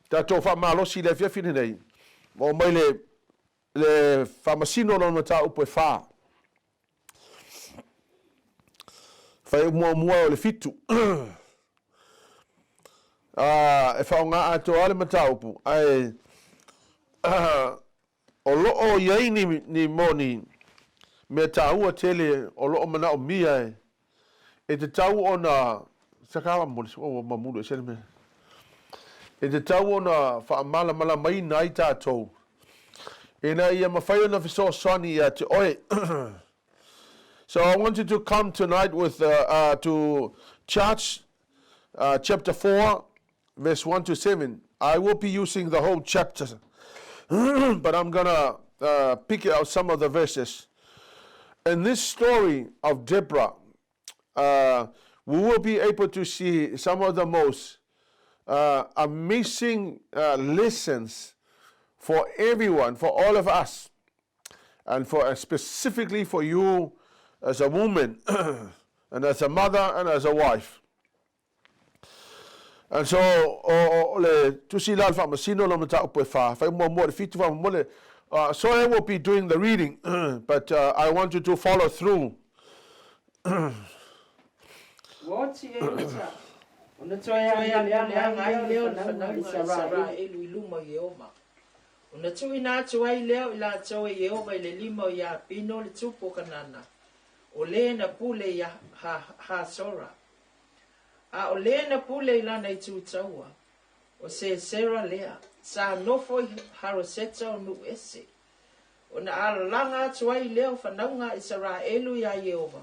Tato whaamalosi le fiafine nei. O mai le whaamasino no mata upo e wha. Whai mua o le fitu. E whaonga ato ale mata upo. Ai, o loo iai ni moni me taua tele o loo mana o mia e te tau o na sakawa moni o mamuru e sele me. E te tau o na whaamala mala mai nai tātou. E na ia mawhai o na fiso sani te oe. So I wanted to come tonight with to church chapter 4 verse 1 to 7. I will be using the whole chapter. But I'm going to pick out some of the verses. In this story of Deborah, we will be able to see some of the most amazing lessons for everyone, for all of us, and for specifically for you as a woman, and as a mother, and as a wife. And so, tusi la FAAMASINO lo mata upo fa mo fitu fa mo so I will be doing the reading, but I want you to follow through. What Ona toia lea ngai leo na Israel iluma Yehova. Ona tui na tuai leo ila toa Yehova ile limo ya pino le tupo kanana. Ole na pule ya ha sora. A ole na pule ila na itu taua. O se sera lea. Sa nofo haroseta o nu ese. Ona alanga tuai leo whanaunga Israelu ya Yehova.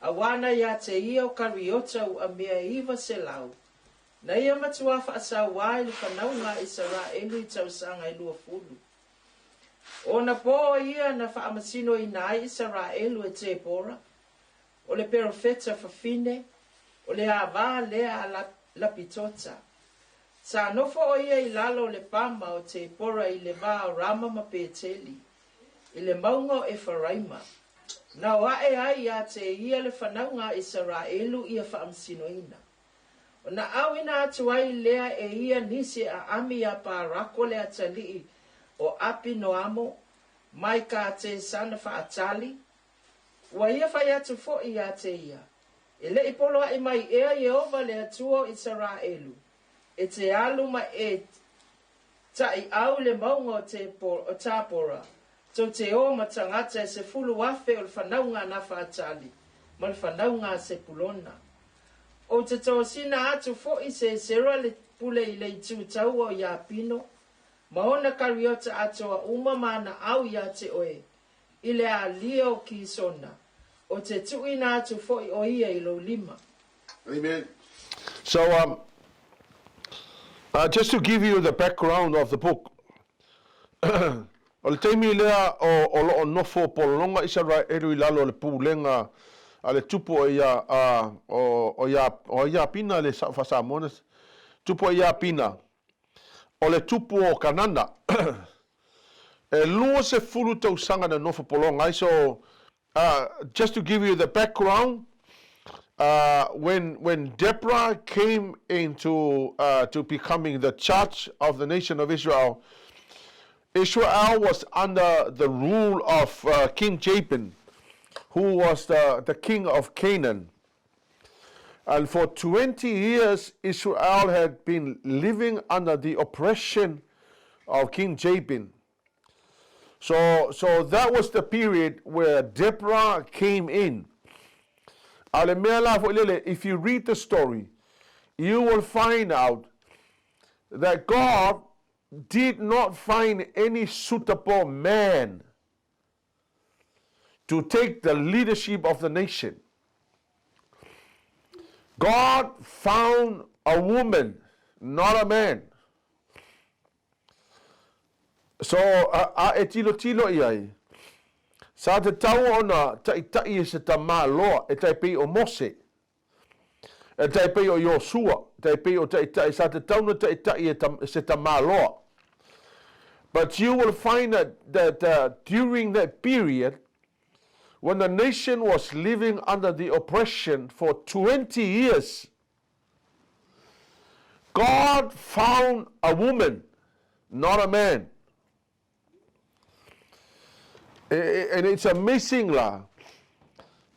Awana ya te ia o kariota u amea iwa se lau. Na ia matua whaasa wai le whanaunga Israelu I tausanga I lua fulu. Ona po ia na FAAMASINO I nai Israelu e te pora. O le perofeta fafine. O le ava lea lapitota. Sa nofo o ia I lalo le pama o te pora I le vaa rama mapeteli. I le maunga e faraima. Na wae ai ya te ia le whanaunga Israelu ia FAAMASINO ina. O na awina atu ai lea e ia nisi a ami a parako le atali o api no amo, mai ka te sana whaatali. Wa ia whai atu fo I a te ia. E le ipolo ai mai ea Yehova le atua Israelu. E te aluma e tai au le maunga o tāpora. So te o matangata se fulu wafe o le whanaunga na whaatali. Ma le whanaunga se pulona. O te tōsina atu fo I se sera le pule I le itu tau o ia pino. Ma ona kariota atu a umamana au ia te oe. I le a lio ki sona. O te tuina atu fo I o ia I lo lima. Amen. So, just to give you the background of the book. O le teimi lea o loo nofo polonga Israelu I lalo le pulenga a le tupu o ia pina le whasamones tupu o ia pina o le tupu o kanana e lua se fulu tausanga na nofo polonga. So just to give you the background, when Deborah came into to becoming the judge of the nation of Israel, Israel was under the rule of King Jabin, who was the king of Canaan. And for 20 years, Israel had been living under the oppression of King Jabin. So that was the period where Deborah came in. If you read the story, you will find out that God did not find any suitable man to take the leadership of the nation. God found a woman, not a man. So, e tilo iai. Sa te tau ona tai e se ta māloa, e tai pei o Mose. E tai pei o Yosua, tai pei o tai sa te tau na tai e se ta māloa. But you will find that during that period, when the nation was living under the oppression for 20 years, God found a woman, not a man. And it's amazing lah.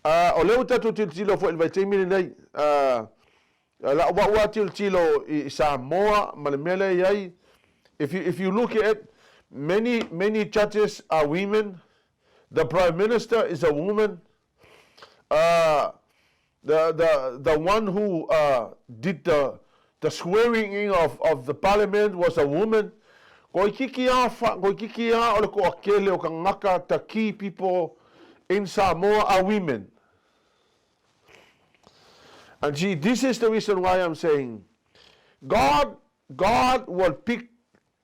O leo tatu tilo fo il vaitemi nei la wa tilo I Samoa malemele yai. If you look at it, many judges are women. The prime minister is a woman. The one who did the swearing in of the parliament was a woman. Ko ikikia ole ko akele o kangaka, the key people in Samoa are women. And see, this is the reason why I'm saying God will pick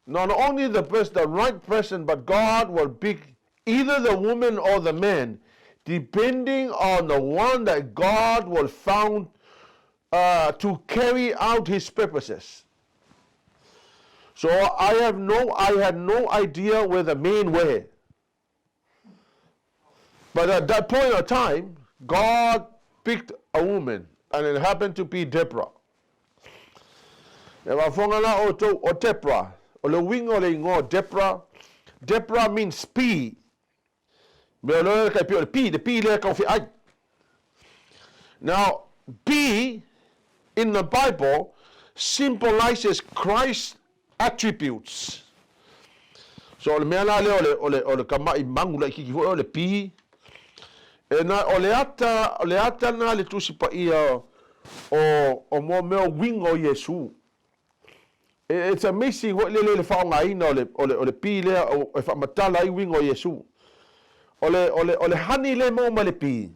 not only the right person, but God will pick either the woman or the man, depending on the one that God will found to carry out his purposes. So I had no idea where the men were. But at that point of time, God picked a woman, and it happened to be Deborah. O Deborah, o le wingo le ngo Deborah. Deborah means P. Now, P in the Bible symbolizes Christ's attributes. So le mea la ole kamai mangu la kiki fo ole P. E na ole ata na le tusi pa ia o mo meo wingo Yesu. It's amazing what le whaonga ina ole P le o e whamatala I wingo Yesu. Ole honey le mo ma le P.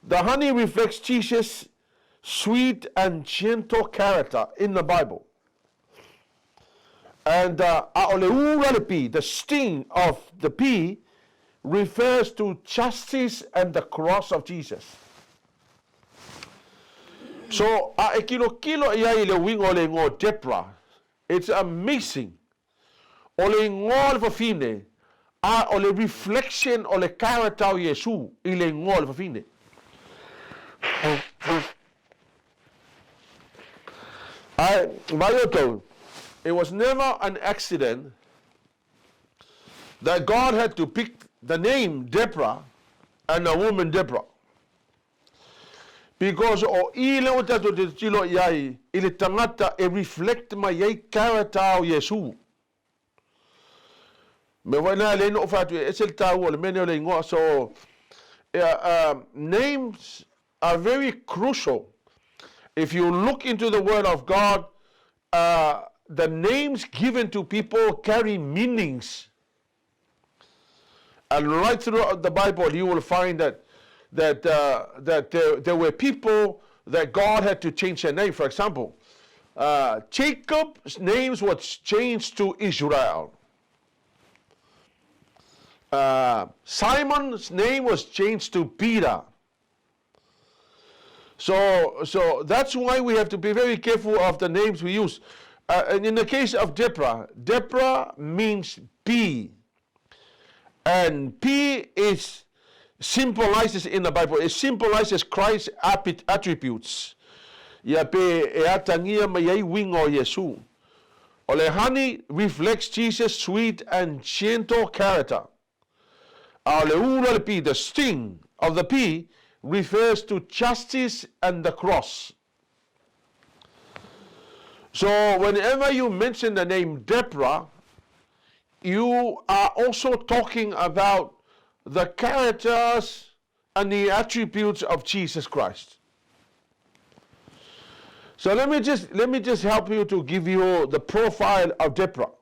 The honey reflects Jesus' sweet and gentle character in the Bible. And the sting of the P refers to justice and the cross of Jesus. So, kilo ia le wingo le ngo Deborah. It's amazing. Ole ngo le fine, ole reflection ole character of Yesu ile ngo le fine. It was never an accident that God had to pick the name Deborah and the woman Deborah. Because o ile o tatu te tilo iai, ile tangata e reflect ma iai character o Yesu. Me wana le no fatu e sel tau le mene le ingoa. So names are very crucial. If you look into the Word of God, the names given to people carry meanings. And right throughout the Bible, you will find that there were people that God had to change their name. For example, Jacob's name was changed to Israel. Simon's name was changed to Peter. So that's why we have to be very careful of the names we use. And in the case of Deborah, Deborah means P. And P symbolizes in the Bible, it symbolizes Christ's attributes. Ya pe e atangia mai wingo Yesu. Ole honey reflects Jesus' sweet and gentle character. Ale ura le P, the sting of the P, refers to justice and the cross. So whenever you mention the name Deborah, you are also talking about the characters and the attributes of Jesus Christ. So let me just help you to give you the profile of Deborah.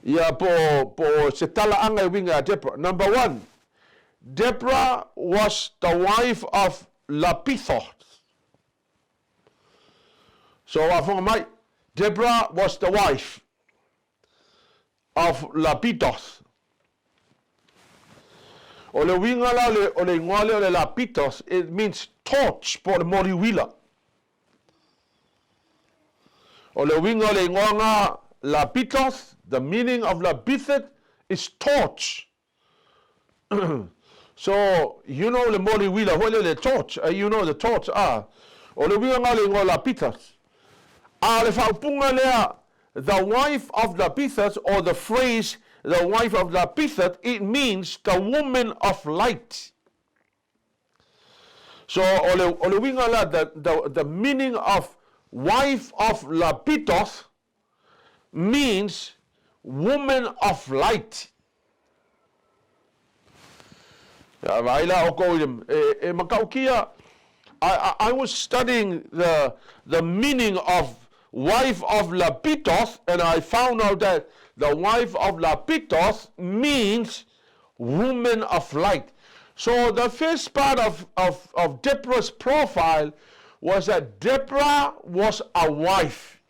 Ya po setala anga winga Deborah. Number one, Deborah was the wife of LAPPIDOTH. So Deborah was the wife of LAPPIDOTH. Ole wingala ole ngwale ole LAPPIDOTH, it means torch por moriwila. Ole wingale ngwanga LAPPIDOTH, the meaning of LAPPIDOTH is torch. So you know the moriwila, what the torch? You know the torch are. Ole wingale ngwa LAPPIDOTH. A le whaupunga lea, the wife of LAPPIDOTH, or the phrase, the wife of LAPPIDOTH, it means the woman of light. So, ole winga la, the meaning of wife of LAPPIDOTH means woman of light. I was studying the meaning of wife of LAPPIDOTH, and I found out that the wife of LAPPIDOTH means woman of light. So the first part of Deborah's profile was that Deborah was a wife.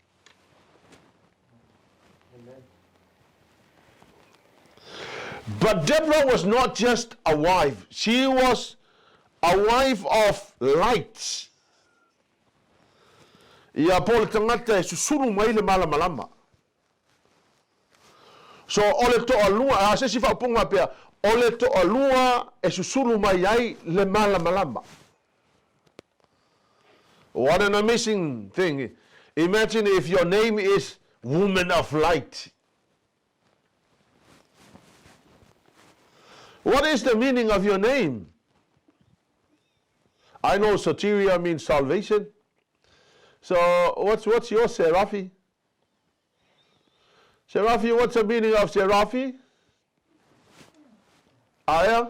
But Deborah was not just a wife. She was a wife of light. Ia pole tangata e susuru mai le malama. So ole to alua, se si whaupunga pia, ole to alua e susuru mai ai le malama. What an amazing thing. Imagine if your name is Woman of Light. What is the meaning of your name? I know soteria means salvation. So what's your Serafi? Serafi, what's the meaning of Serafi? Aya?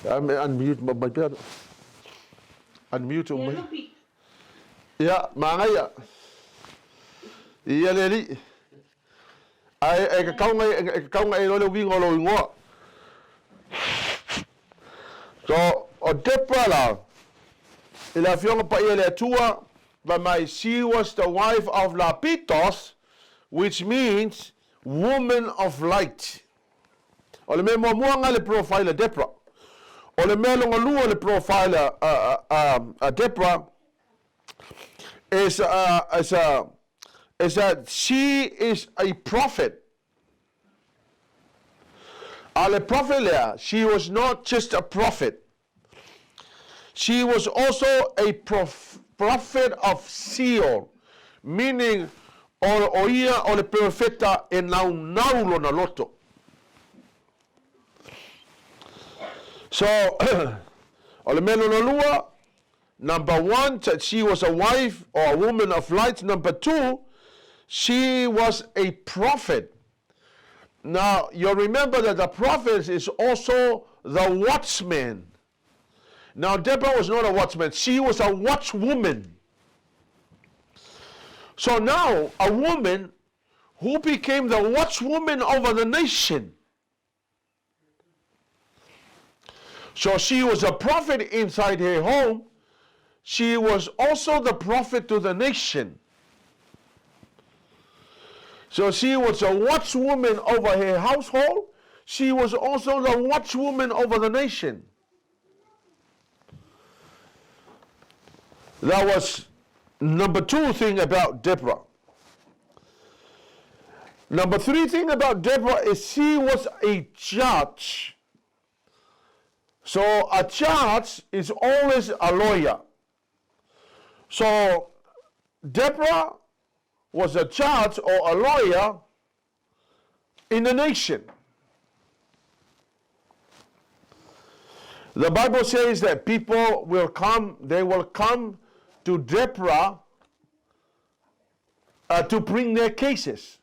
I'm unmute my brother. Unmute me. Yeah, mangaya. Ia leli. Ai ka kaunga e lole wingo lo ingo. So o Deborah la. Ila Afioga pa ia le atua, but she was the wife of LAPPIDOTH, which means woman of light. O le me mo muanga le profile Deborah. O le me longa lua le profile Deborah is that she is a prophet. Ale prophet lea, she was not just a prophet. She was also a prophet of seal, meaning o ia o le profeta e nau na loto. So, o le melo na lua, number one, that she was a wife or a woman of light. Number two, she was a prophet. Now, you remember that the prophet is also the watchman. Now, Deborah was not a watchman. She was a watchwoman. So now, a woman who became the watchwoman over the nation. So she was a prophet inside her home. She was also the prophet to the nation. So she was a watchwoman over her household. She was also the watchwoman over the nation. That was number two thing about Deborah. Number three thing about Deborah is she was a judge. So a judge is always a lawyer. So Deborah was a judge or a lawyer in the nation. The Bible says that people will come, they will come to Deborah to bring their cases.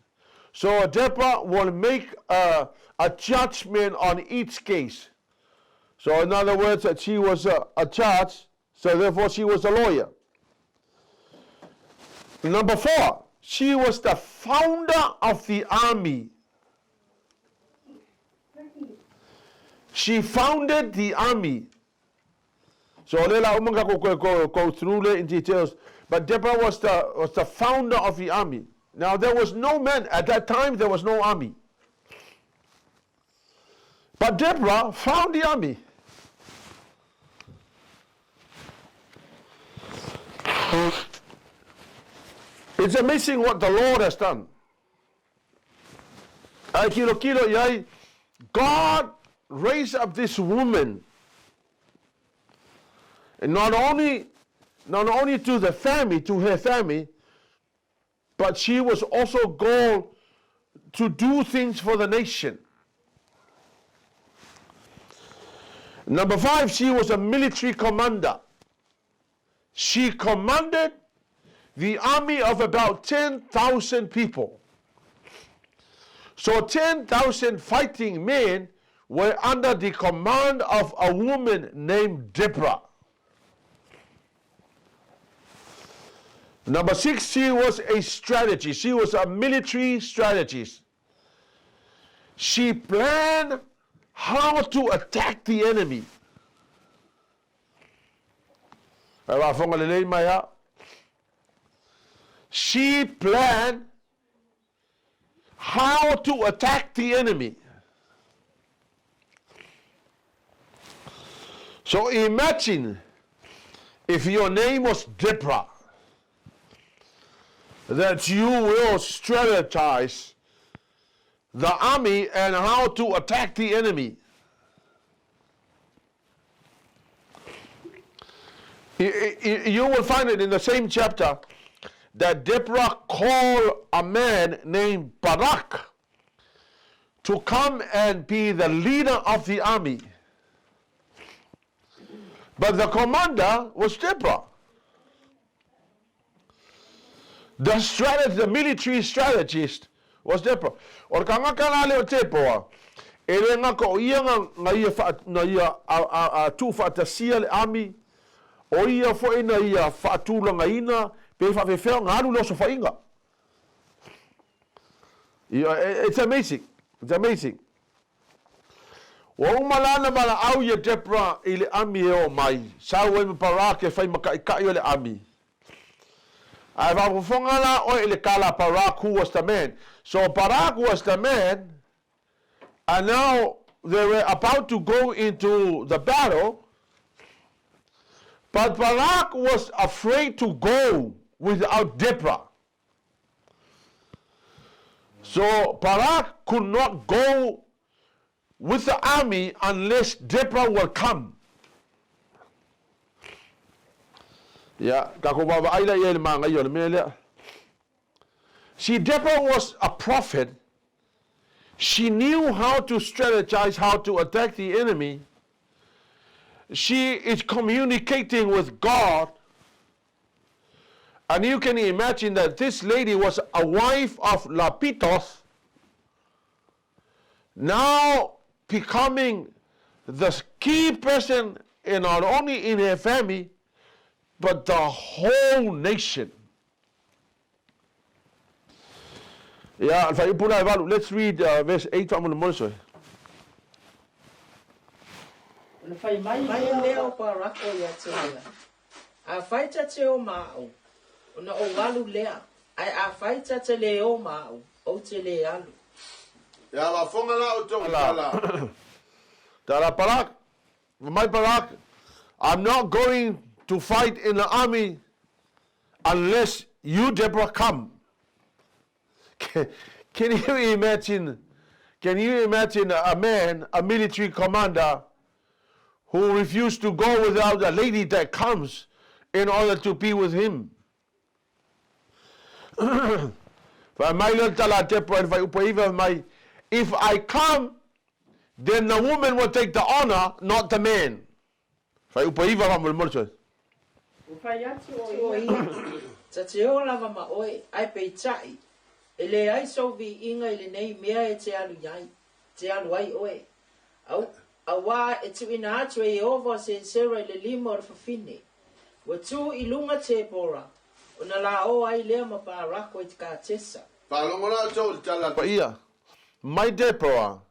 So Deborah will make a judgment on each case. So in other words, that she was a judge, so therefore she was a lawyer. Number four, she was the founder of the army. She founded the army. So lela umanga go through in details. But Deborah was the founder of the army. Now there was no man at that time. There was no army. But Deborah found the army. It's amazing what the Lord has done. God raised up this woman And not only to the family, to her family, but she was also called to do things for the nation. Number 5, she was a military commander. She commanded the army of about 10,000 people. So 10,000 fighting men were under the command of a woman named Deborah. Number 6, she was a strategist. She was a military strategist. She planned how to attack the enemy. She planned how to attack the enemy. So imagine if your name was Deborah, that you will strategize the army and how to attack the enemy. You will find it in the same chapter that Deborah called a man named Barak to come and be the leader of the army. But the commander was Deborah. The military strategist was Deborah. Or kanga kana leo Deborah. Ele nga ko ia nga ia tu fa tasia le army. O ia fo ina ia fa tu nga ina pe fa fe nga alu lo so fa inga. It's amazing. It's amazing. Wa umalana bala au ia Deborah ile army e o mai. Sa we me para ke fa maka ka ile army. Barak, who was the man. So Barak was the man, and now they were about to go into the battle, but Barak was afraid to go without Deborah. So Barak could not go with the army unless Deborah will come. See, Deborah was a prophet. She knew how to strategize, how to attack the enemy. She is communicating with God. And you can imagine that this lady was a wife of LAPPIDOTH, now becoming the key person not only in her family, but the whole nation. Let's read verse 8. I'm not going to fight in the army unless you, Deborah, come. Can you imagine? Can you imagine a man, a military commander, who refused to go without a lady that comes in order to be with him? If I come, then the woman will take the honor, not the man. Ele ai so vi inga ele nei mea e te alu yai, te alu ai oe. Awa e tu ina atu e ovo se sera ele lima o fafine. Wa tu ilunga te Deborah, o na la o ai lea ma Barako e te ka tesa. Palongola to tala pa ia. Mai Deborah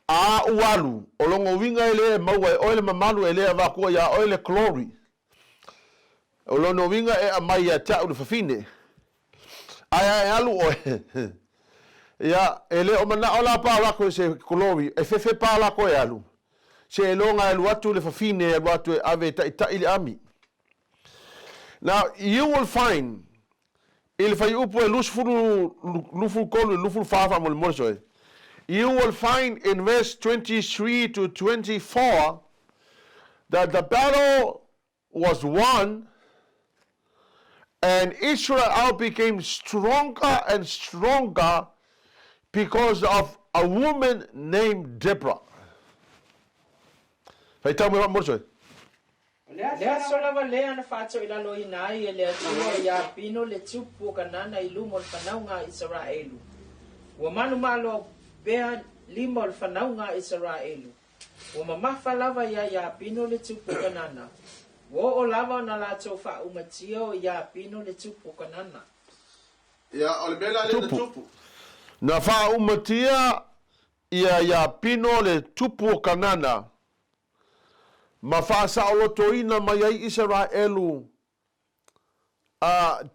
a ualu o longo winga ele maua o ele mamalu ele ava ko ya o ele glory. O longo winga e a mai ya ta o fafine. Ai alu o ya ele o mana ola pa la ko se glory e fefe pa la ko alu se longa alu atu le fafine alu atu ave ta ile ami. Now you will find il fai upo lufu kolu lufu fafa mo moso. You will find in verse 23 to 24 that the battle was one, and Israel became stronger and stronger because of a woman named Deborah. Hey, tell me what more. Lea solava lea na whātau ila lohi nai e lea tua ia pino le tupu o kanana I luma o le whanau ngā Israelu. Ua manu malo bea lima o le whanau ngā Israelu. Ua mamafa lava ia pino le tupu o kanana. Ua o lava na lātou whaumatia o ia pino le tupu o kanana. Ia o le mela le tupu. Na whaumatia ia pino le tupu o kanana. Mafasa olotoina mayai Israelu.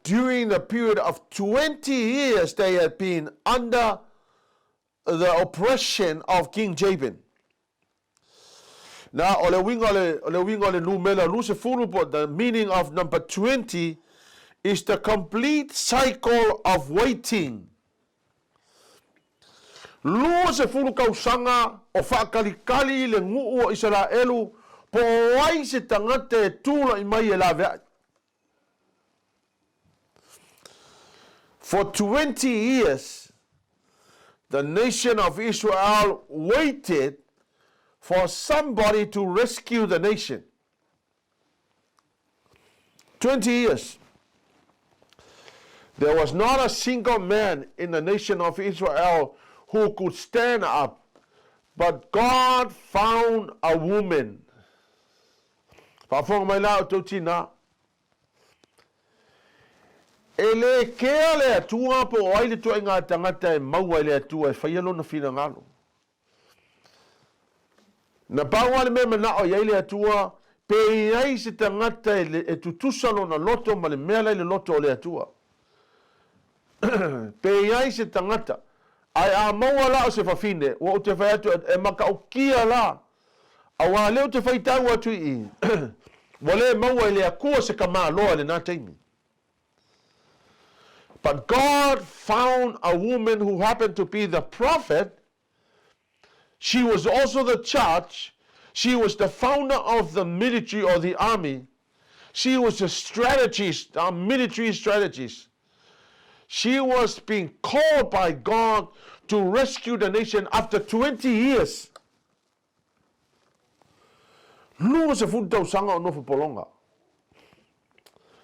During the period of 20 years, they had been under the oppression of King Jabin. Now, ole winga le numela lusefulu, but the meaning of number 20 is the complete cycle of waiting. Lusefulu kausanga o whakalikali le nguu o Israelu. Po wai se tangata e tūla I mai e la vea. For 20 years, the nation of Israel waited for somebody to rescue the nation. 20 years. There was not a single man in the nation of Israel who could stand up, but God found a woman. Whawhonga mai la o tau tina. E le kea le atua po o aile tua inga tangata e maua le atua e whaialo na whina ngalo. Na bawa le mea mana o iaile atua pe iai se tangata e tutusalo na loto ma le mea le loto o le atua. Pe iai se tangata ai a maua la o se whawhine o te whai atu e maka o kia la. Awa leo te whaitau atu I wale maua le akua se kama loa le nā teimi. But God found a woman who happened to be the prophet. She was also the judge. She was the founder of the military or the army. She was a strategist, a military strategist. She was being called by God to rescue the nation after 20 years. Lunga se futa usanga o nofu polonga.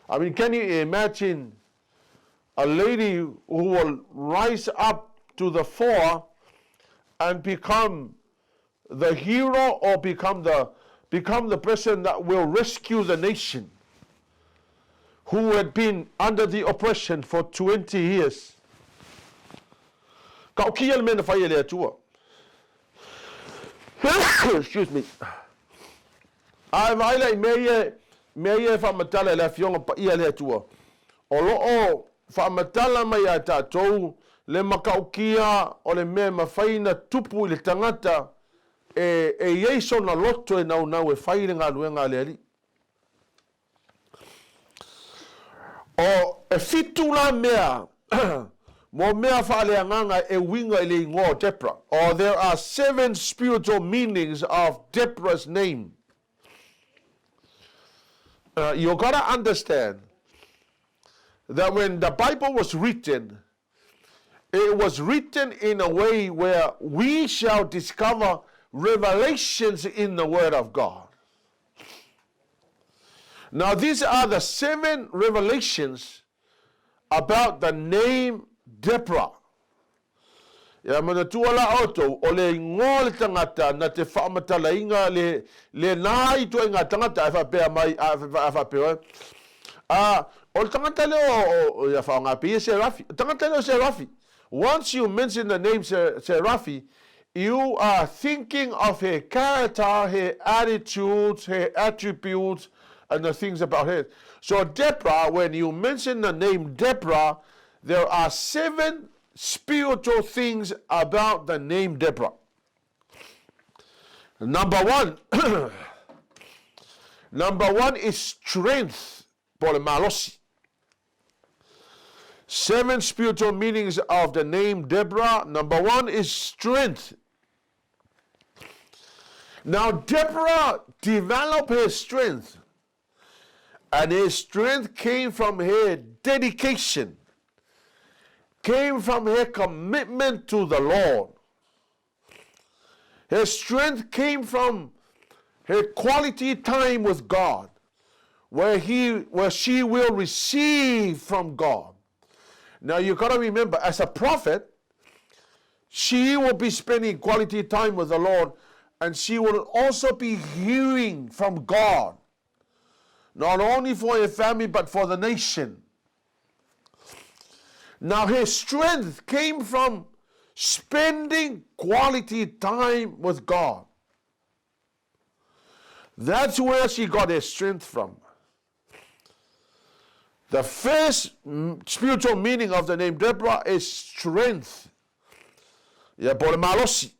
I mean, can you imagine a lady who will rise up to the fore and become the hero or become the person that will rescue the nation who had been under the oppression for 20 years? Ka o kia le mena whai ele atua. Excuse me. Ai vai lai mea whamatala le Afioga pa ia le atua. O loo whamatala mai a tātou le makaukia o le mea mawhaina tupu I le tangata e yeiso na loto e nau e whaire ngā luenga le ali. O e fitu la mea mo mea whaaleanganga e winga I le ingoa Deborah. Or there are 7 spiritual meanings of Deborah's name. You got to understand that when the Bible was written, it was written in a way where we shall discover revelations in the Word of God. Now, these are the 7 revelations about the name Deborah. Ya mana tuala auto o le ngol tangata na te whaamatala inga le nai tu inga tangata e whapea mai a whapea. O le tangata leo o ya whaonga pia Serafi. Tangata leo Serafi. Once you mention the name Serafi, you are thinking of her character, her attitudes, her attributes, and the things about her. So Deborah, when you mention the name Deborah, there are 7 spiritual things about the name Deborah. Number 1, number 1 is strength. Por malosi. 7 spiritual meanings of the name Deborah. Number 1 is strength. Now Deborah developed her strength And her strength came from her dedication, came from her commitment to the Lord. Her strength came from her quality time with God, where she will receive from God. Now you got to remember, as a prophet, she will be spending quality time with the Lord, and she will also be hearing from God, not only for her family, but for the nation. Now her strength came from spending quality time with God. That's where she got her strength from. The first spiritual meaning of the name Deborah is strength. Ya po le malosi.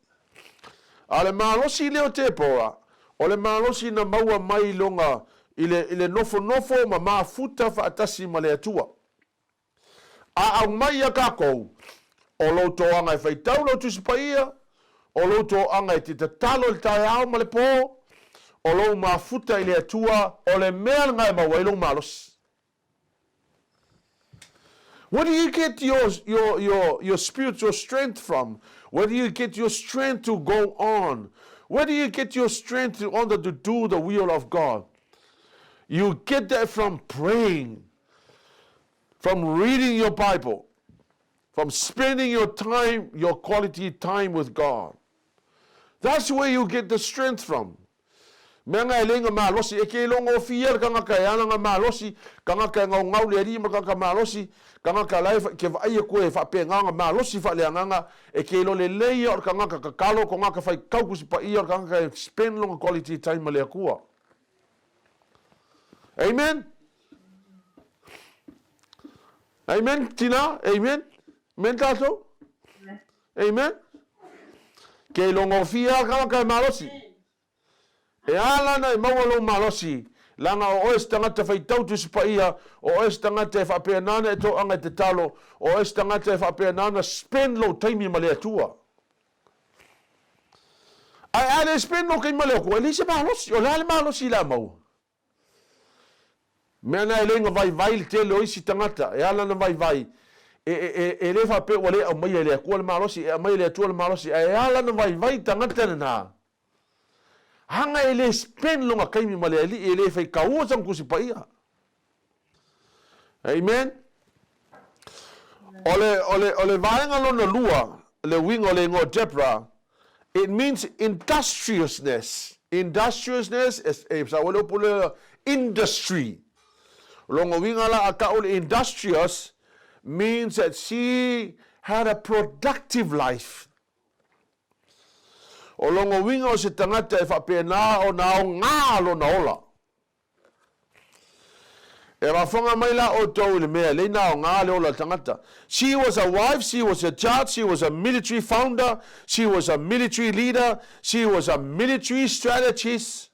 Ale malosi leo te poa. O le malosi na maua mai longa ile nofo ma mafuta fa atasi ma le atua. A au mai a kako. O lo to anga fai tau lo tusipaia. O lo to anga te talo le tai au ma le po. O lo mafuta ile atua. O le mea ngai ma wailong malosi. Where do you get your spiritual strength from? Where do you get your strength to go on? Where do you get your strength in order to do the will of God? You get that from praying, from reading your Bible, from spending your time, your quality time with God. That's where you get the strength from. Menga elenga malosi eke longo fier kanga kayana nga malosi kanga kanga ngau le ri kanga malosi kanga kalai ke vai ko e fa penga nga malosi fa le nga eke lo le le or kanga ka kalo ko nga ka fai kau ku pa i or kanga spend long quality time le ku. Amen. Amen Tina, amen. Mentato? Amen. Ke longo fier kanga malosi. E ala na mawalo malosi langa o estangata fai tau tu spaia o estangata fa penana e to anga te talo o estangata fa penana spend lo time male atua ai ale spend no kai male ko elise malosi o la malosi la mau mena elenga vai te lo isi tangata e ala na vai e le fa pe wale o mai le ko malosi e mai le atua malosi e ala na vai tangata na hanga ele spend longa kaimi male ali ele fai kaua sang kusi paia. Amen. Ole vaenga lona lua le wing ole ngo Deborah. It means industriousness. Industriousness is sa wala pula industry. Longa winga la aka ole industrious means that she had a productive life. O longo winga o se tangata e whapena o na o ngalo na ola. E wafonga mai la o tau le mea, le na o ngalo ola tangata. She was a wife, she was a judge, she was a military founder, she was a military leader, she was a military strategist,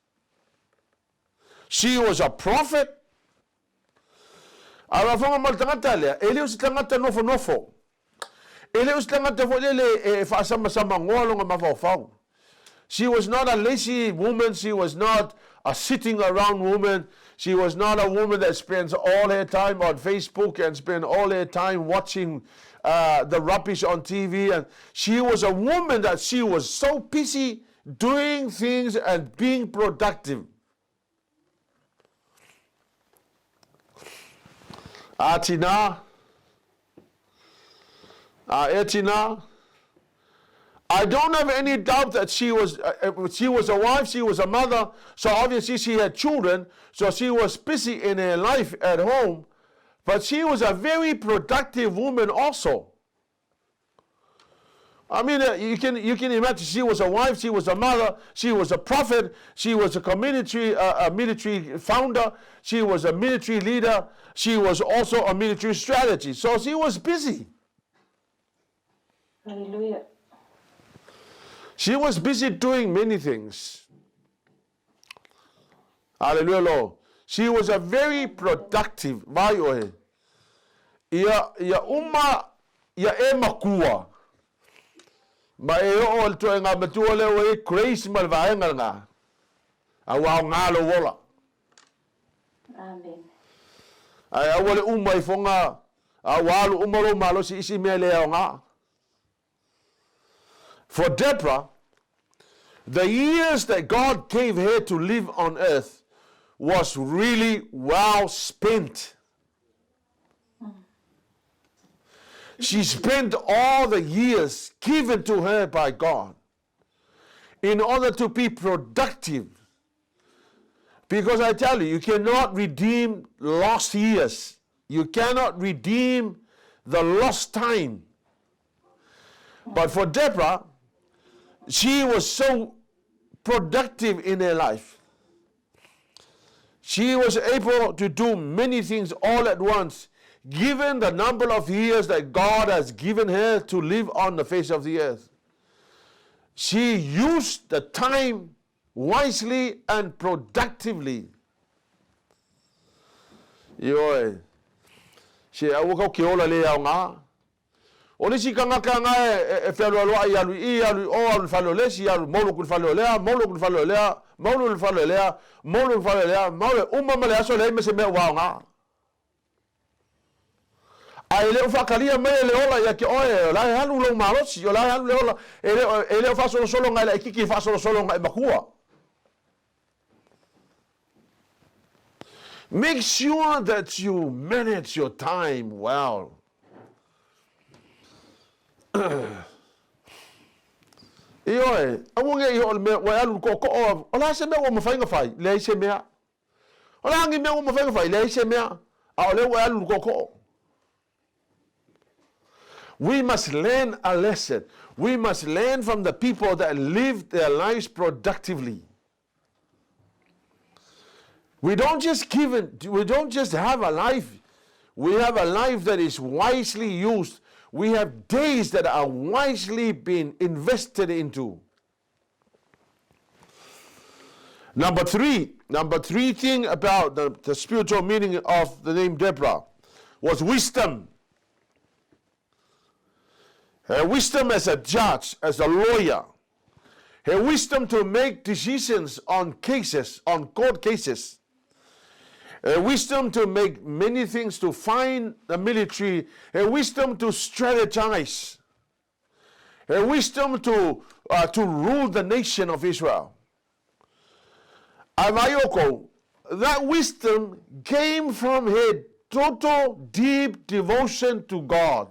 she was a prophet. A wafonga mai tangata lea, ele o se tangata nofo. Ele o se tangata fo lele e whaasama ngoa longa mawhau. She was not a lazy woman. She was not a sitting around woman. She was not a woman that spends all her time on Facebook and spend all her time watching the rubbish on TV. And she was a woman that she was so busy doing things and being productive. Atina. Etina. I don't have any doubt that she was a wife, she was a mother, so obviously she had children, so she was busy in her life at home, but she was a very productive woman also. I mean, you can imagine she was a wife, she was a mother, she was a prophet, she was a military founder, she was a military leader, she was also a military strategist, so she was busy. Hallelujah. She was busy doing many things. Hallelujah, Lord. She was a very productive. Vai oe. Ia uma ia e makua. Ma e o al to nga matua le o e crazy mal vaenga nga. A wa ngalo wola. Amen. Ai awale umai fonga awalu umalo malo si isi mele nga. For Deborah, the years that God gave her to live on earth was really well spent. She spent all the years given to her by God in order to be productive. Because I tell you, you cannot redeem lost years. You cannot redeem the lost time. But for Deborah, she was so productive in her life. She was able to do many things all at once, given the number of years that God has given her to live on the face of the earth. She used the time wisely and productively. Yoi. She awako ke ola le au nga. O le si kanga e whelua loa I alu o alu whaleo le si alu molo kun whaleo lea, molo kun whaleo lea, molo kun whaleo lea, molo kun whaleo lea, maule umama le aso le me se mea wao nga. Ai le ufakalia me le ola ya ke oe, la halu lo malosi, o la halu le ola, e le ufa solo nga le kiki fa solo nga e makua. Make sure that you manage your time well. Ioe, amunge I ol me wa alu ko o la se me wo mo fainga fai, le se mea. O la ngi me wo mo fainga fai, le se mea. A le wa alu ko. We must learn a lesson. We must learn from the people that lived their lives productively. We don't just have a life. We have a life that is wisely used. We have days that are wisely being invested into. Number three thing about the spiritual meaning of the name Deborah was wisdom. Her wisdom as a judge, as a lawyer. Her wisdom to make decisions on cases, on court cases. Her wisdom to make many things, to find the military. Her wisdom to strategize. Her wisdom to rule the nation of Israel. Amayoko, that wisdom came from her total deep devotion to God.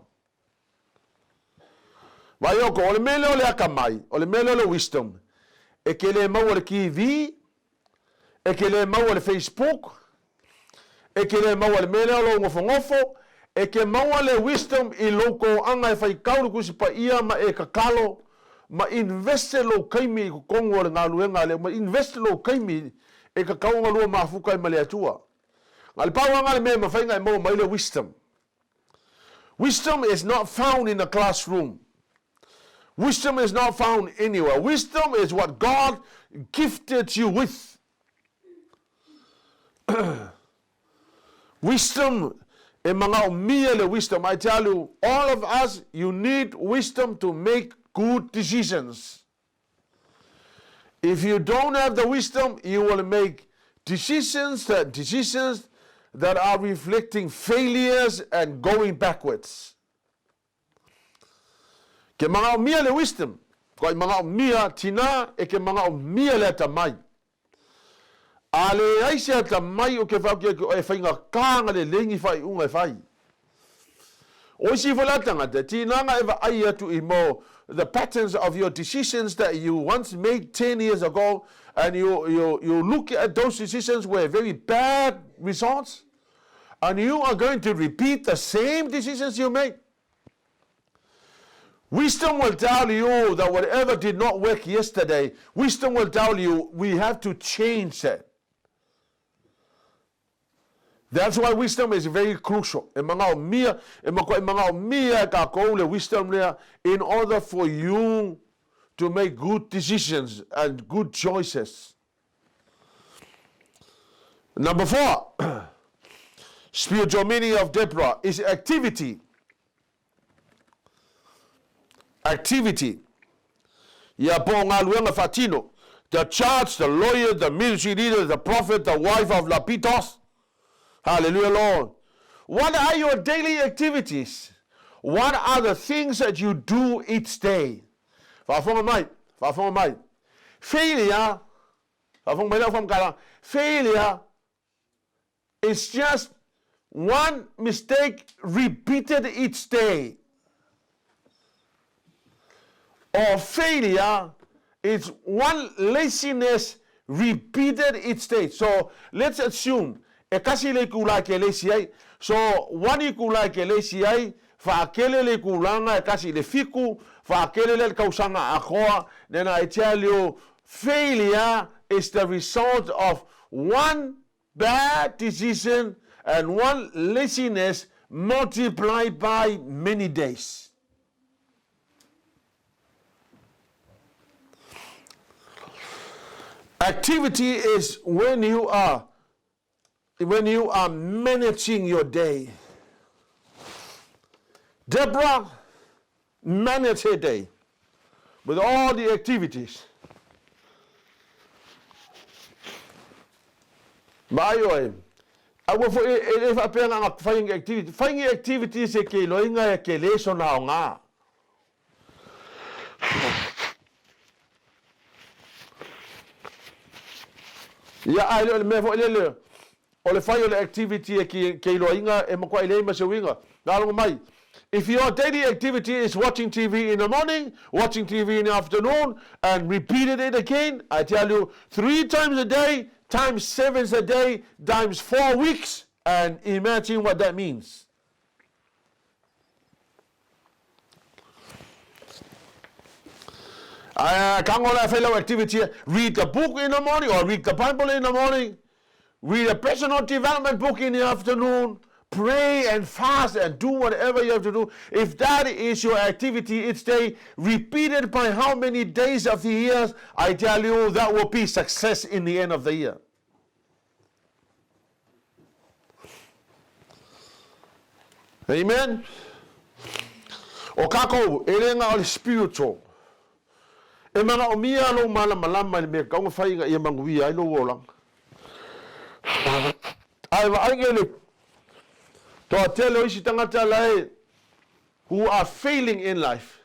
Mayoko, ole mele ole akamai, ole mele ole wisdom. Ekele mau ole TV, ekele mau ole Facebook, ekele mau ole mele ole ngofo, eke mau ole wisdom I loko anga fai kauru kusi pa ia ma e kakalo, ma investe lo kaimi ko kongo ole ngaluenga le, ma investe lo kaimi e kakao ngalua mafuka I male atua. Ngal pawa ngale me ma fai ngai mau mai le wisdom. Wisdom is not found in a classroom. Wisdom is not found anywhere. Wisdom is what God gifted you with. Wisdom, wisdom. I tell you, all of us, you need wisdom to make good decisions. If you don't have the wisdom, you will make decisions that are reflecting failures and going backwards. Ke mga umia le wisdom, ko mga umia tina e ke mga umia le tamai. Ale aise tamai o ke fa ke e fainga kanga le lengi fai unga fai. O si vola tanga te tina nga eva ai tu imo the patterns of your decisions that you once made 10 years ago, and you look at those decisions were very bad results, and you are going to repeat the same decisions you made. Wisdom will tell you that whatever did not work yesterday, wisdom will tell you we have to change that. That's why wisdom is very crucial. Wisdom in order for you to make good decisions and good choices. Number 4, spiritual meaning of Deborah is activity. Activity. Ya po ngā luenga fatino. The church, the lawyer, the ministry leader, the prophet, the wife of LAPPIDOTH. Hallelujah, Lord. What are your daily activities? What are the things that you do each day? Failure, failure is just one mistake repeated each day. Or failure is one laziness repeated each day. So let's assume kasi le kula ke lazy. So one kula ke lazy fa kele le kulanga kasi le fiku fa kele le kausanga akoa. Then I tell you, failure is the result of one bad decision and one laziness multiplied by many days. Activity is when you are managing your day. Deborah managed her day with all the activities. Mayo ako fo if apel ang finding activities e ke loinga e ke leso na nga. Ya ai me fo le o le fai o le activity e ke loinga e mo kwa ile ma se winga. Ngalo mai. If your daily activity is watching TV in the morning, watching TV in the afternoon, and repeating it again, I tell you, 3 times a day, times 7 a day, times 4 weeks, and imagine what that means. Fellow activity, read the book in the morning, or read the Bible in the morning, read a personal development book in the afternoon, pray and fast and do whatever you have to do. If that is your activity each day, repeated by how many days of the year, I tell you, that will be success in the end of the year. Amen? O kako, elenga o spiritual. E mga umia lo malama me kaunga whainga i manguia ai lo wolang. Ai wa aingele to tell isi tangata lai who are failing in life.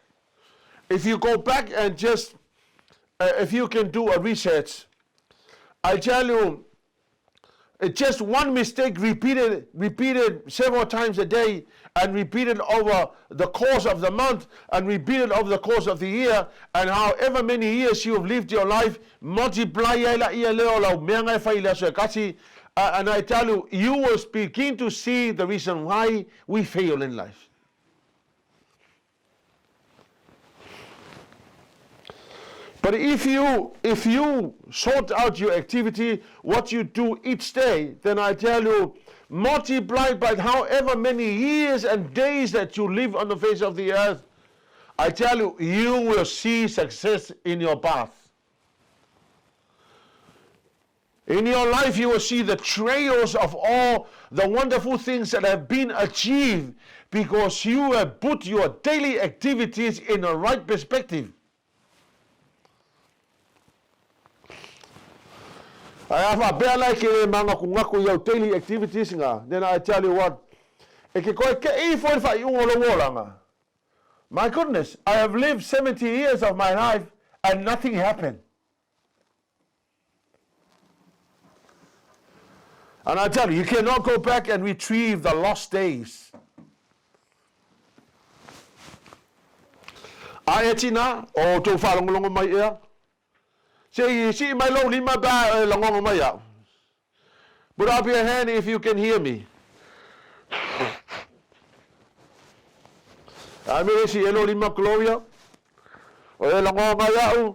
If you go back and just, if you can do a research, I tell you, it's just one mistake repeated several times a day and repeated over the course of the month and repeated over the course of the year, and however many years you have lived your life, multiply and I tell you, you will begin to see the reason why we fail in life. But if you sort out your activity, what you do each day, then I tell you, multiplied by however many years and days that you live on the face of the earth, I tell you, you will see success in your path. In your life, you will see the trails of all the wonderful things that have been achieved because you have put your daily activities in the right perspective. I have a bear like mga kungaku your daily activities nga. Then I tell you what, my goodness, I have lived 70 years of my life and nothing happened. And I tell you cannot go back and retrieve the lost days. Ayatina o to falong mai ia. Say see my low lima ba long mai ia. Put up your hand if you can hear me. I mean see hello lima Gloria. O long mai ia.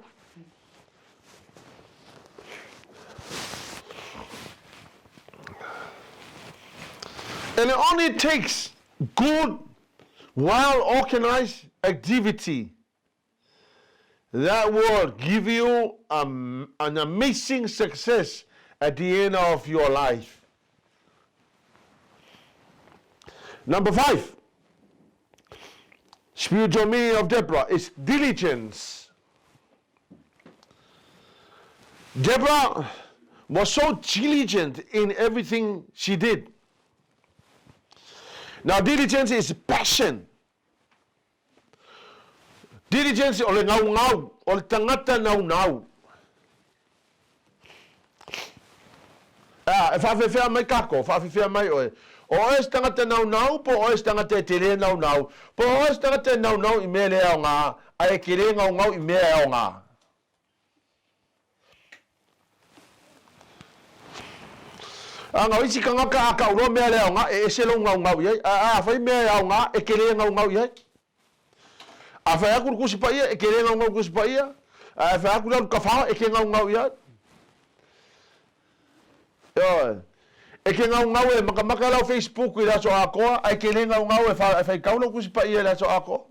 And it only takes good, well-organized activity that will give you an amazing success at the end of your life. Number 5, spiritual meaning of Deborah is diligence. Deborah was so diligent in everything she did. Now, diligence is passion. Diligence o le ngau, o le tangata nau. E whawhewhea mai kako, whawhewhea mai oe. O oes tangata nau, po oes tangata te le nau. Po oes tangata nau I mea le ao ngā, a e kere ngau I mea ao ngā. Ngau isi ka ngaka a ka uroa mea le ao ngā, e selo ngau iai. Whai mea ao ngā, e kere ngau iai. A whai aku kusi pa ia, e kere ngau kusi pa ia. A whai aku lau kawhaha, e ke ngau iai. E ke ngau e makamaka lau Facebook I laso a koa, e ke le ngau e whai kaulo kusi pa ia laso a koa.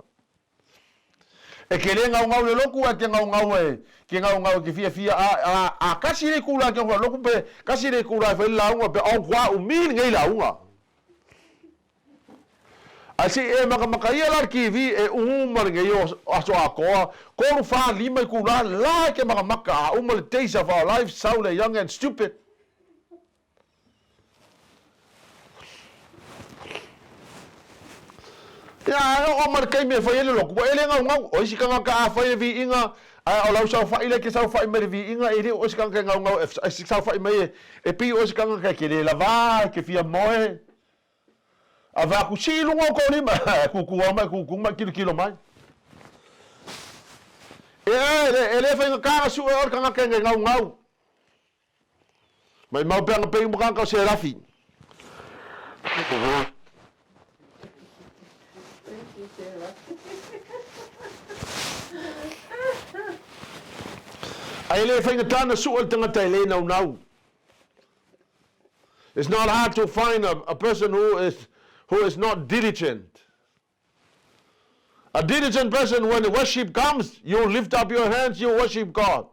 E ke le ngau le loku e ke ngau e ke fia a kasi le kula ke ngau loku pe kasi le kula e whai launga pe au kwa umili ngai launga. Asi e makamaka ia la ki vi e umar ngai o aso a koa, koru wha lima I kula la ke makamaka a umar the days of our life, sound young and stupid. Ya, o mar kai me fai le loku, ele ngau, o isi kanga ka fai vi inga, o lau sau fai le ke sau fai me vi inga, ele o isi kanga ngau, e sau fai me e pi o isi kanga ka ke le lava, ke fia moe. A va ku si lungo ko ni ma, ku ma kilo mai. Ele fai ka su o kanga ka ngau. Mai mau panga pe mo kanga se rafi. Ele fai tana su o tanga tai le nau. It's not hard to find a person who is not diligent. A diligent person, when the worship comes, you lift up your hands, you worship God.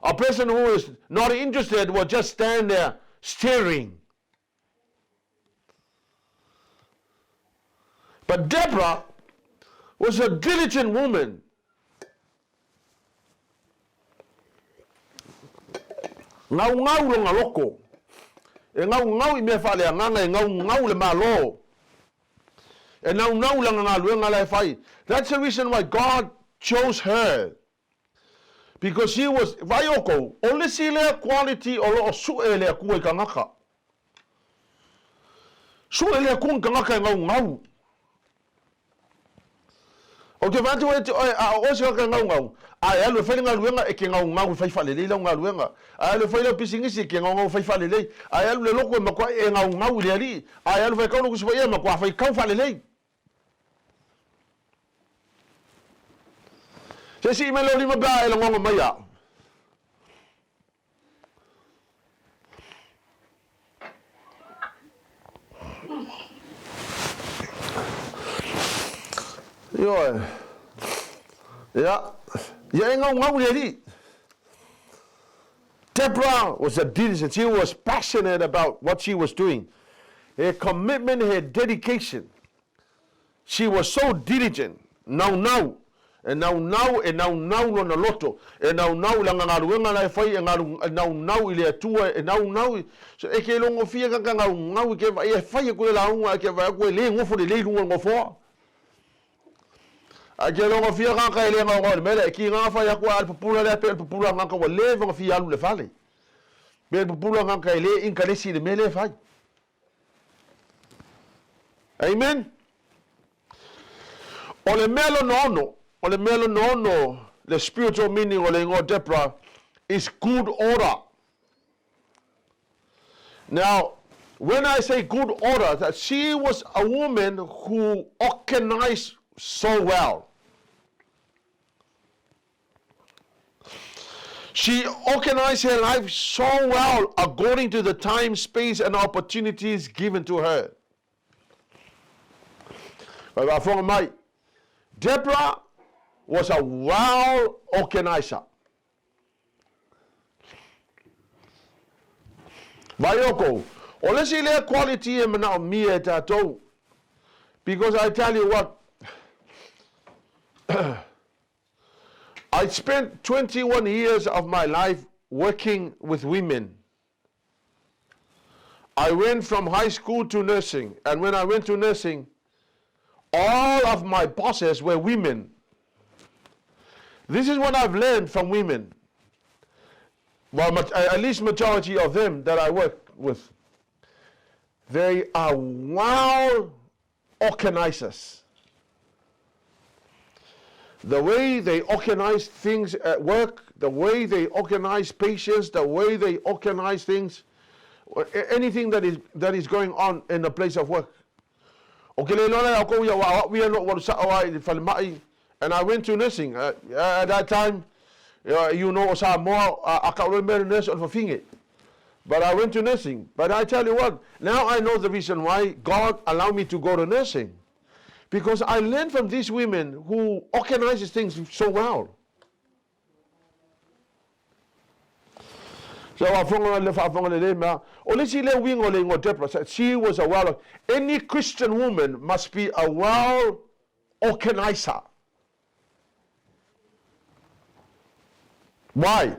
A person who is not interested will just stand there staring. But Deborah was a diligent woman. Ngau longa loko. E ngau I mea whale a nganga, e ngau le malo. E ngau langa ngā luenga lai whai. That's the reason why God chose her. Because she was, vaioko, o le si lea quality o lo o su e lea kua I ka ngaka. Su e lea kua I ka ngaka e ngau. O ke vātu o se ka ngau. A e alu whainga luenga e ke ngau whai whale lei lau ngā luenga. A alu whainga pisingisi e ke ngau whai whale lei. A e alu le loko e makua e ngau lea li. A e alu whai kauno kusipa ia makua whai kau whale lei. Se si me lo lima bea e la ngonga mai a. Yo. Ja. Ja, ngau lea li. Deborah was a diligent. She was passionate about what she was doing. Her commitment, her dedication. She was so diligent. Now. E nau lona loto. E nau langa ngā ruenga lai whai. E nau I le atua. E nau. So e ke longo fia kaka ngau. Ke e whai e koe la unga. Ke whai koe le ngofo le le lunga ngofoa. A ke longo fia kaka e le ngau. Mele e ki ngā whai a koe al papula le ape. Al papula ngaka wa le vanga fia alu le whale. Mele papula ngaka e le inka lesi le mele whai. Amen. O le melo nono. O le melo nono, the spiritual meaning o le ingo Deborah is good order. Now, when I say good order, that she was a woman who organized so well. She organized her life so well according to the time, space, and opportunities given to her. Deborah was a well organizer. Vaioko, o le si le quality e mana o mia e tātou. Because I tell you what, I spent 21 years of my life working with women. I went from high school to nursing. And when I went to nursing, all of my bosses were women. This is what I've learned from women. Well, at least majority of them that I work with. They are well organizers. The way they organize things at work, the way they organize patients, the way they organize things, anything that is going on in the place of work. And I went to nursing. At that time, you know, but I went to nursing. But I tell you what, now I know the reason why God allowed me to go to nursing. Because I learned from these women who organizes things so well. So she was a well. Any Christian woman must be a well organizer. Why?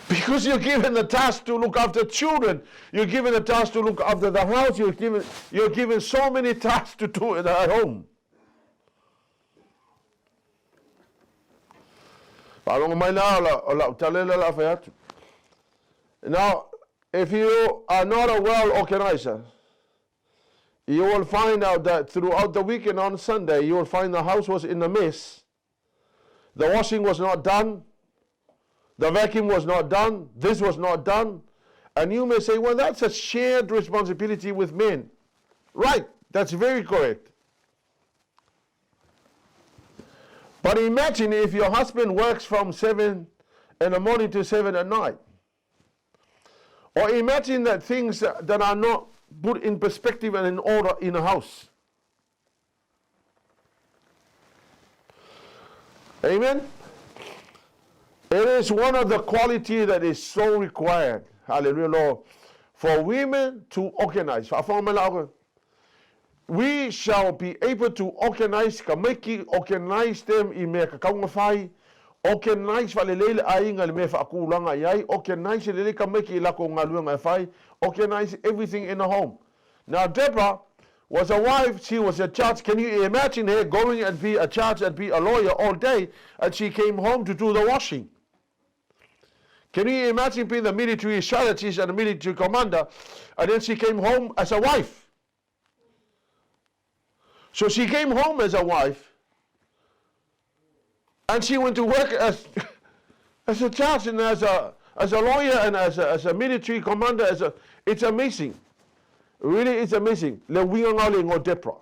Because you're given the task to look after children. You're given the task to look after the house. You're given so many tasks to do at home. Now, if you are not a well organizer, you will find out that throughout the weekend on Sunday, you will find the house was in a mess. The washing was not done. The vacuum was not done. This was not done. And you may say, well, that's a shared responsibility with men. Right, that's very correct. But imagine if your husband works from 7 in the morning to 7 at night. Or imagine that things that are not put in perspective and in order in a house. Amen? It is one of the qualities that is so required, hallelujah, Lord, for women to organize. We shall be able to organize, organize them in Mekakaungafai, organize Valele Ainga Mefakulanga Yai, organize Lele Kameki Lakongaluanga Fai, organize everything in the home. Now, Deborah was a wife, she was a judge. Can you imagine her going and be a judge and be a lawyer all day, and she came home to do the washing? Can you imagine being the military strategist and the military commander, and then she came home as a wife? So she came home as a wife, and she went to work as a judge and as a lawyer and as a military commander. It's amazing. Really, it's amazing. Le wingangaling o Deborah.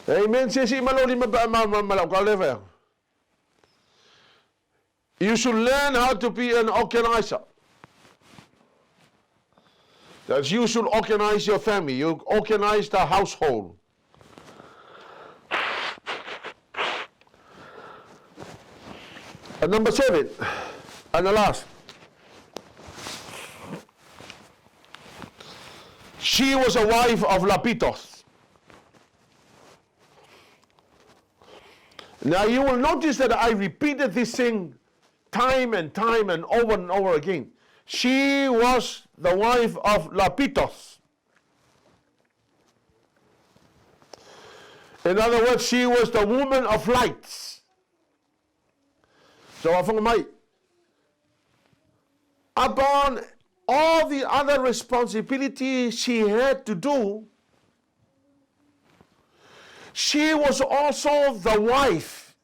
Amen. You should learn how to be an organizer. That you should organize your family. You organize the household. And number 7, and the last. She was a wife of LAPPIDOTH. Now you will notice that I repeated this thing time and over again. She was the wife of LAPPIDOTH. In other words, she was the woman of lights. So upon all the other responsibilities she had to do, she was also the wife.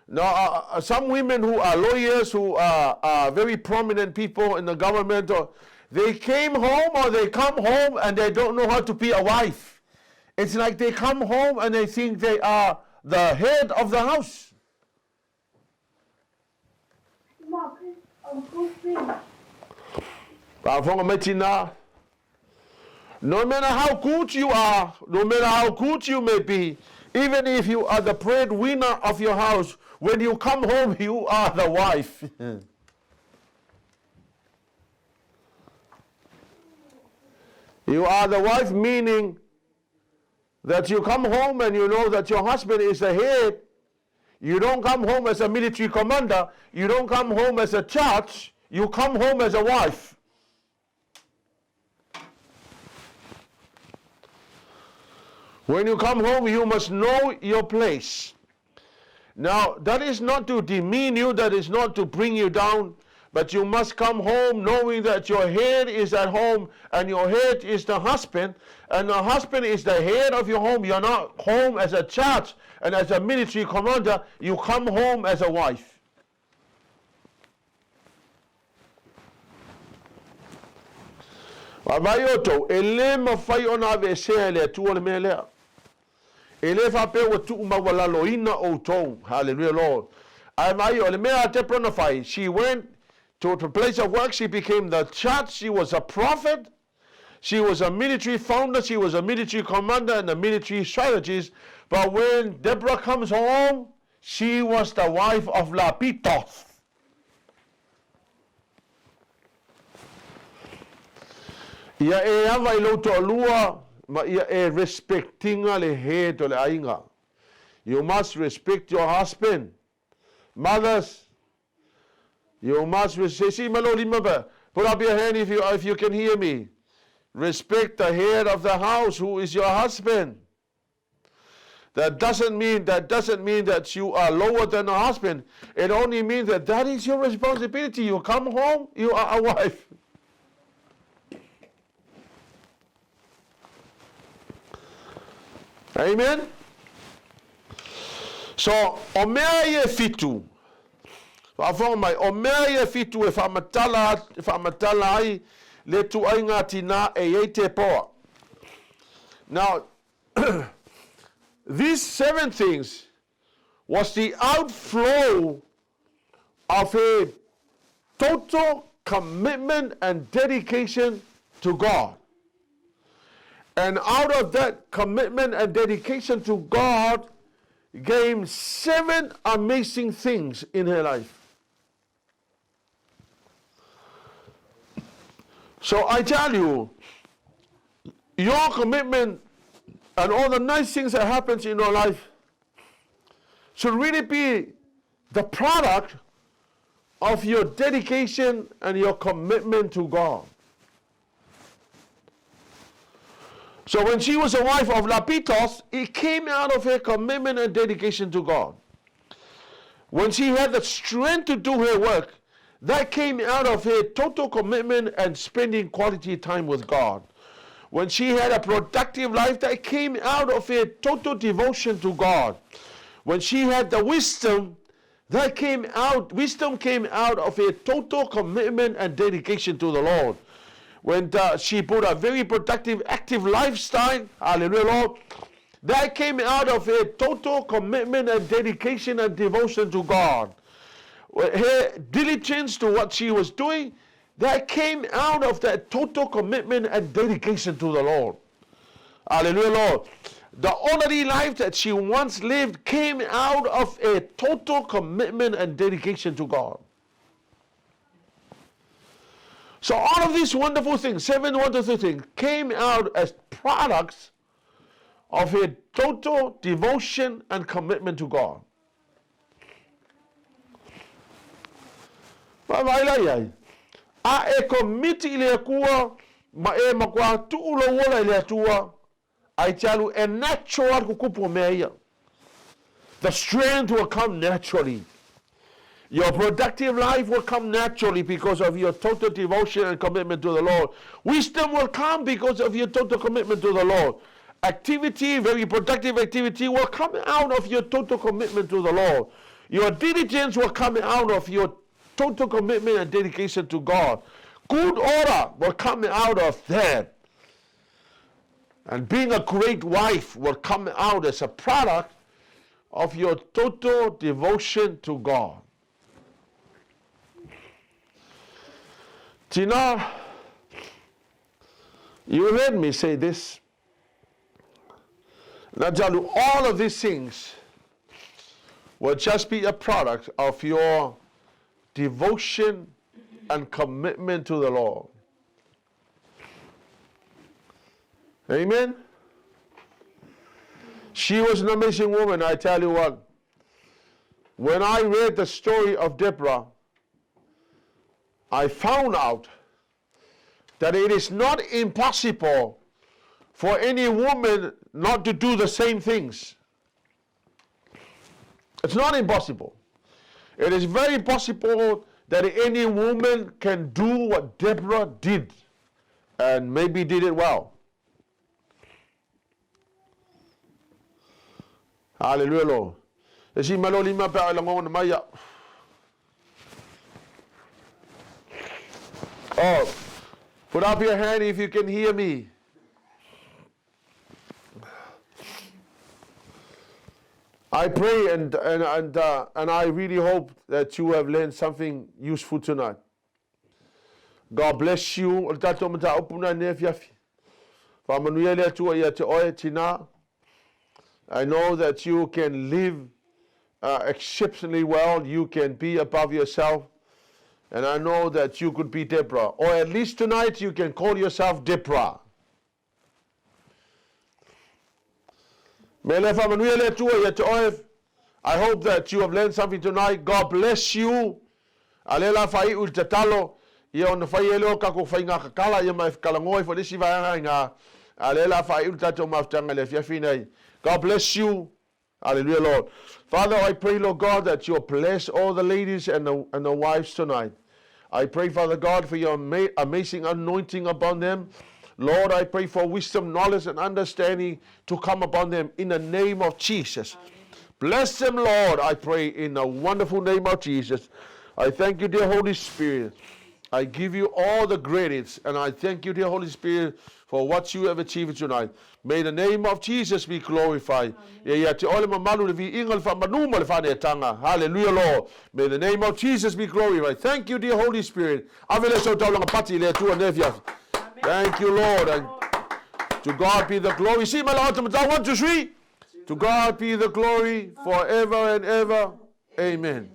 Now, some women who are lawyers, who are very prominent people in the government, they came home or they come home and they don't know how to be a wife. It's like they come home and they think they are the head of the house. No matter how good you are, no matter how good you may be, even if you are the breadwinner of your house, when you come home, you are the wife. You are the wife, meaning that you come home and you know that your husband is the head. You don't come home as a military commander. You don't come home as a church. You come home as a wife. When you come home, you must know your place. Now, that is not to demean you, that is not to bring you down, but you must come home knowing that your head is at home and your head is the husband, and the husband is the head of your home. You're not home as a church and as a military commander. You come home as a wife. Wabayoto, ele mafai ona vese le tu le mele. Ele fa pe o tu mawala loina o to. Hallelujah, Lord. I mai ole me ate pronafai. She went to a place of work. She became the church. She was a prophet. She was a military founder. She was a military commander and a military strategist. But when Deborah comes home, she was the wife of LAPPIDOTH. Ia e ava I loto alua, ma ia e respectinga le he to le ainga. You must respect your husband. Mothers, you must respect. See, put up your hand if you can hear me. Respect the head of the house, who is your husband. That doesn't mean that you are lower than a husband. It only means that is your responsibility. You come home, you are a wife. Amen. So, o mea ia fitu. Whawhonga mai, o mea ia fitu e whamatala ai le tu ai ngā tina e ei te poa. Now, these 7 things was the outflow of a total commitment and dedication to God. And out of that commitment and dedication to God came 7 amazing things in her life. So I tell you, your commitment and all the nice things that happens in your life should really be the product of your dedication and your commitment to God. So when she was a wife of LAPPIDOTH, it came out of her commitment and dedication to God. When she had the strength to do her work, that came out of her total commitment and spending quality time with God. When she had a productive life, that came out of her total devotion to God. When she had the wisdom, wisdom came out of her total commitment and dedication to the Lord. When she put a very productive, active lifestyle, hallelujah, Lord, that came out of her total commitment and dedication and devotion to God. Her diligence to what she was doing, that came out of that total commitment and dedication to the Lord. Hallelujah, Lord. The ordinary life that she once lived came out of a total commitment and dedication to God. So all of these wonderful things, 7 wonderful things, came out as products of a total devotion and commitment to God. A e komiti le kua ma e makua tuulo wola le atua ai talu e natural kukupo meia. The strength will come naturally. Your productive life will come naturally because of your total devotion and commitment to the Lord. Wisdom will come because of your total commitment to the Lord. Activity, very productive activity, will come out of your total commitment to the Lord. Your diligence will come out of your total commitment and dedication to God. Good order will come out of that. And being a great wife will come out as a product of your total devotion to God. Tina, you heard me say this. Najalu, all of these things will just be a product of your devotion and commitment to the Lord. Amen? She was an amazing woman, I tell you what. When I read the story of Deborah, I found out that it is not impossible for any woman not to do the same things. It's not impossible. It is very possible that any woman can do what Deborah did, and maybe did it well. Hallelujah, Lord. Esi maloli mapa alangon maya. Oh, put up your hand if you can hear me. I pray and I really hope that you have learned something useful tonight. God bless you. I know that you can live exceptionally well. You can be above yourself. And I know that you could be Deborah. Or at least tonight you can call yourself Deborah. I hope that you have learned something tonight. God bless you. Alela fai ultatalo. Ia ona fai elo kako fai ngā kakala ia mai kalangoi fo disi vai ngā. Alela fai ultato maftanga le fiafinai. God bless you. Hallelujah, Lord. Father, I pray, Lord God, that you'll bless all the ladies and the wives tonight. I pray, Father God, for your amazing anointing upon them. Lord, I pray for wisdom, knowledge, and understanding to come upon them in the name of Jesus. Amen. Bless them, Lord, I pray in the wonderful name of Jesus. I thank you, dear Holy Spirit. I give you all the credits, and I thank you, dear Holy Spirit, for what you have achieved tonight. May the name of Jesus be glorified. Hallelujah, Lord. May the name of Jesus be glorified. Thank you, dear Holy Spirit. Thank you, Lord. And to God be the glory. See my Lord, 1, 2, 3. To God be the glory forever and ever. Amen.